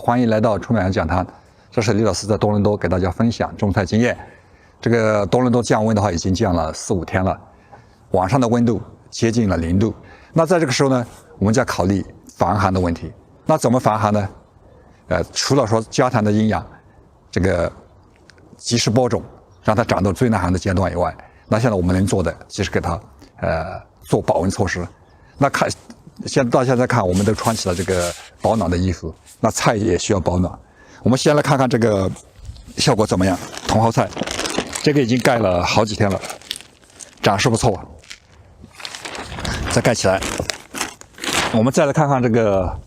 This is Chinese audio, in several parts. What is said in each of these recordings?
欢迎来到春晚讲堂。这是李老师在多伦多给大家分享种菜经验。这个多伦多降温的话，已经降了4、5天了，晚上的温度接近了0度。那在这个时候呢，我们就要考虑防寒的问题。那怎么防寒呢？除了说加强的营养，这个及时播种，让它长到最耐寒的阶段以外，那现在我们能做的就是给它做保温措施。那到现在看，我们都穿起了这个保暖的衣服，那菜也需要保暖。我们先来看看这个效果怎么样。茼蒿菜，这个已经盖了好几天了，长势不错。再盖起来。我们再来看看这个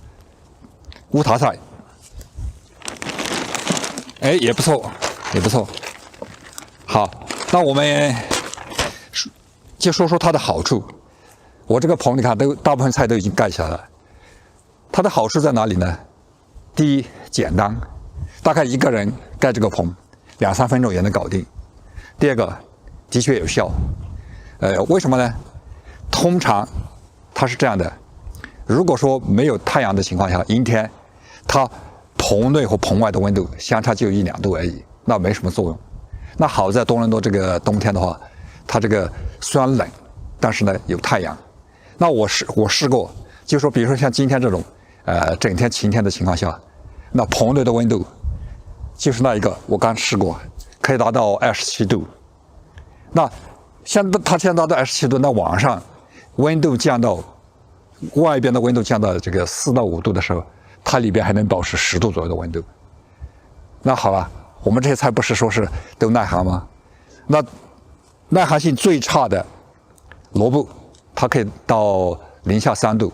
乌桃菜，哎，也不错，也不错。好，那我们就说说它的好处。我这个棚你看，大部分菜都已经盖起来了。它的好处在哪里呢？第一，简单，大概一个人盖这个棚2、3分钟也能搞定。第二个，的确有效。为什么呢？通常它是这样的，如果说没有太阳的情况下，阴天，它棚内和棚外的温度相差就1、2度而已，那没什么作用。那好在多伦多这个冬天的话，它这个虽然冷，但是呢有太阳。那我试过，就说比如说像今天这种整天晴天的情况下，那棚内的温度就是那一个我刚试过，可以达到27度。那它现在达到27度，那晚上温度降到外边的温度降到这个4到5度的时候，它里边还能保持10度左右的温度。那好了，我们这些菜不是说是都耐寒吗？那耐寒性最差的萝卜，它可以到零下3度。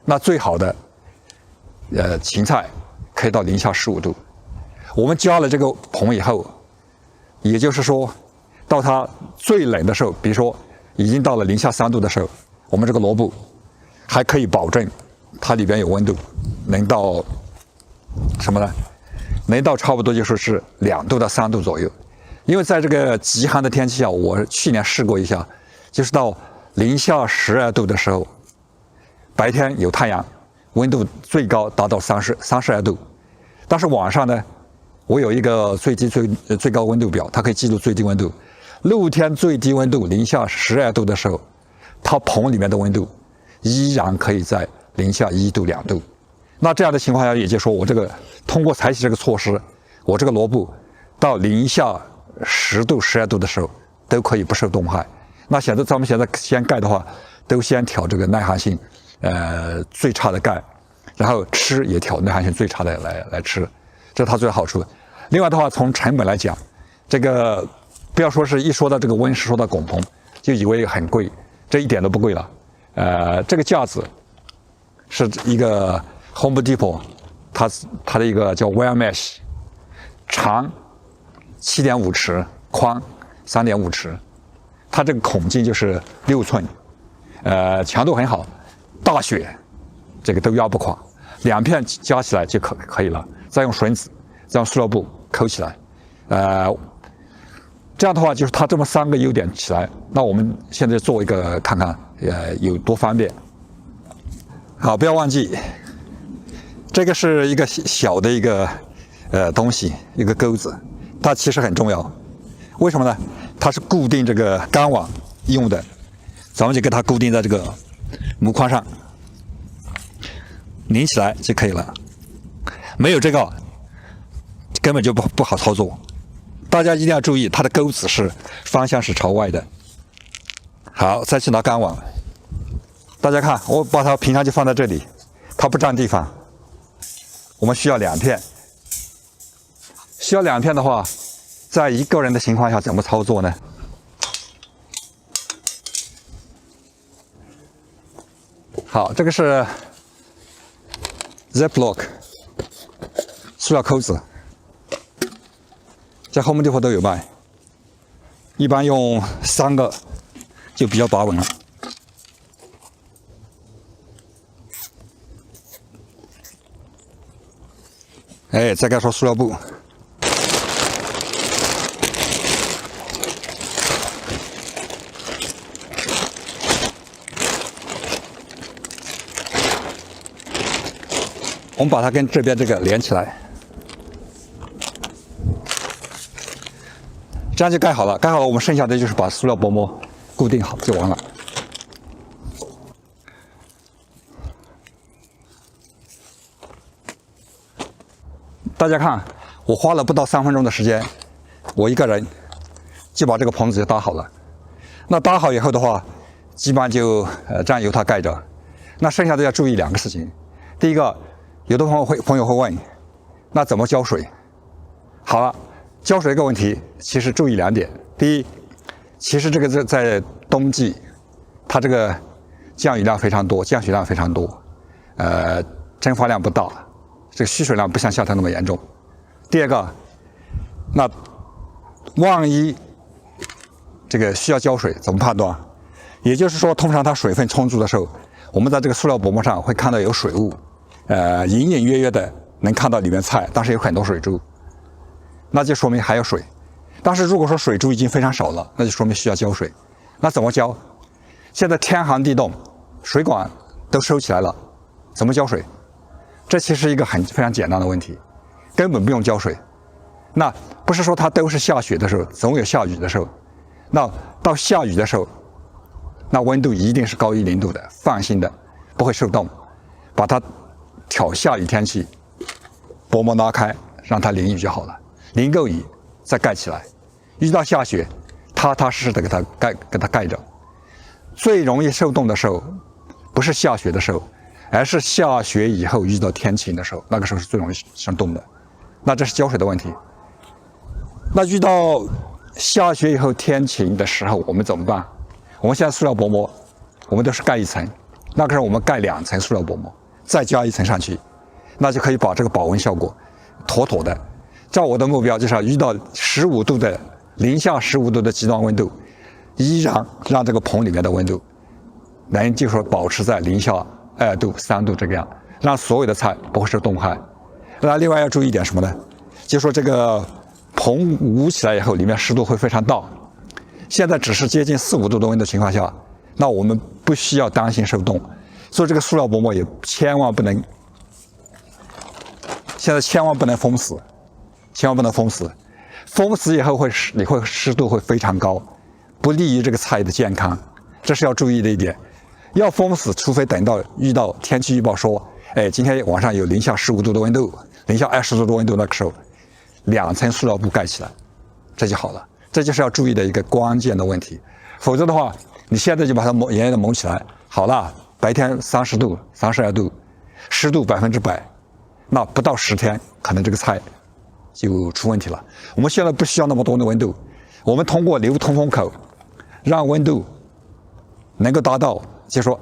那最好的芹菜可以到零下15度。我们加了这个棚以后，也就是说到它最冷的时候，比如说已经到了零下3度的时候，我们这个萝卜还可以保证它里边有温度，能到什么呢？能到差不多就说是2度到3度左右。因为在这个极寒的天气下，我去年试过一下，就是到零下12度的时候，白天有太阳，温度最高达到32度，但是晚上呢，我有一个最低最高温度表，它可以记录最低温度。露天最低温度零下12度的时候，它棚里面的温度依然可以在零下1度、2度。那这样的情况下，也就是说，我这个通过采取这个措施，我这个萝卜到零下10度、12度的时候都可以不受冻害。那咱们现在先盖的话，都先挑这个耐寒性最差的盖，然后吃也挑耐寒性最差的来吃，这是它最大好处。另外的话，从成本来讲，这个不要说是一说到这个温室，说到拱棚，就以为很贵，这一点都不贵了。这个架子是一个 Home Depot， 它的一个叫 Wire Mesh， 长7.5尺，宽3.5尺，它这个孔径就是6寸，强度很好，大雪这个都压不垮，2片加起来就可以了，再用绳子，再用塑料布扣起来，这样的话就是它这么3个优点起来，那我们现在做一个看看，有多方便。好，不要忘记，这个是一个小的一个东西，一个钩子，它其实很重要。为什么呢？它是固定这个钢网用的，咱们就给它固定在这个木框上，拧起来就可以了。没有这个，根本就不好操作。大家一定要注意，它的钩子方向是朝外的。好，再去拿钢网。大家看，我把它平常就放在这里，它不占地方。我们需要2片。需要2片的话，在一个人的情况下怎么操作呢？好，这个是 Ziploc 塑料扣子，在 Home Depot 都有卖，一般用3个就比较把稳了。哎，再盖上塑料布。我们把它跟这边这个连起来，这样就盖好了。盖好了，我们剩下的就是把塑料薄膜固定好就完了。大家看，我花了不到3分钟的时间，我一个人就把这个棚子就搭好了。那搭好以后的话，基本上就这样由它盖着。那剩下的要注意2个事情。第一个，有的朋友会问，那怎么浇水？好了，浇水这个问题其实注意2点。第一，其实这个在冬季，它这个降雨量非常多，降水量非常多，蒸发量不大。这个蓄水量不像夏天那么严重。第二个，那万一这个需要浇水，怎么判断？也就是说，通常它水分充足的时候，我们在这个塑料薄膜上会看到有水雾，隐隐约约的能看到里面菜，但是有很多水珠，那就说明还有水。但是如果说水珠已经非常少了，那就说明需要浇水。那怎么浇？现在天寒地冻，水管都收起来了，怎么浇水？这其实是一个非常简单的问题，根本不用浇水。那不是说它都是下雪的时候，总有下雨的时候。那到下雨的时候，那温度一定是高于0度的，放心的，不会受冻。把它挑下雨天气，薄膜拉开，让它淋雨就好了。淋够雨再盖起来。遇到下雪，踏踏实实的给它盖着。最容易受冻的时候，不是下雪的时候，而是下雪以后遇到天晴的时候，那个时候是最容易生冻的。那这是浇水的问题。那遇到下雪以后天晴的时候，我们怎么办？我们现在塑料薄膜，我们都是盖1层，那个时候我们盖2层塑料薄膜，再加1层上去，那就可以把这个保温效果妥妥的。照我的目标，就是要遇到15度的零下15度的极端温度，依然让这个棚里面的温度能就说保持在零下2度、3度这个样，让所有的菜不会受冻害。那另外要注意一点什么呢？就说这个棚捂起来以后，里面湿度会非常大。现在只是接近4、5度的温度情况下，那我们不需要担心受冻。所以这个塑料薄膜也千万不能，现在千万不能封死，千万不能封死。封死以后湿度会非常高，不利于这个菜的健康，这是要注意的一点。要封死，除非等到遇到天气预报说，今天晚上有零下15度的温度，零下20度的温度，那个时候2层塑料布盖起来，这就好了。这就是要注意的一个关键的问题。否则的话，你现在就把它严严的蒙起来，好了，白天30度、32度，湿度100%，那不到10天，可能这个菜就出问题了。我们现在不需要那么多的温度，我们通过留通风口，让温度能够达到，就说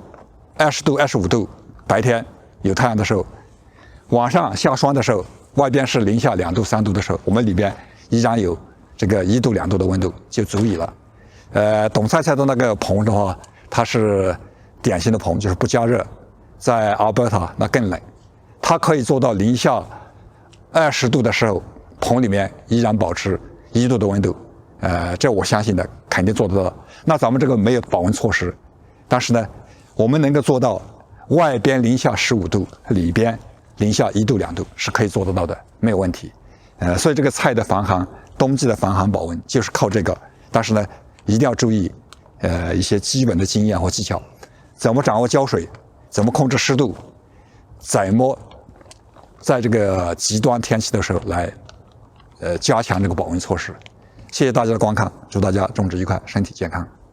20度、25度，白天有太阳的时候，晚上下霜的时候，外边是零下2度、3度的时候，我们里边依然有这个1度、2度的温度就足以了。董菜菜的那个棚的话，它是典型的棚，就是不加热，在阿尔伯塔那更冷，它可以做到零下20度的时候，棚里面依然保持1度的温度。这我相信的，肯定做得到。那咱们这个没有保温措施，但是呢，我们能够做到外边零下15度，里边零下1度、2度是可以做得到的，没有问题。所以这个菜的防寒，冬季的防寒保温就是靠这个。但是呢，一定要注意，一些基本的经验或技巧，怎么掌握浇水，怎么控制湿度，怎么在这个极端天气的时候来，加强这个保温措施。谢谢大家的观看，祝大家种植愉快，身体健康。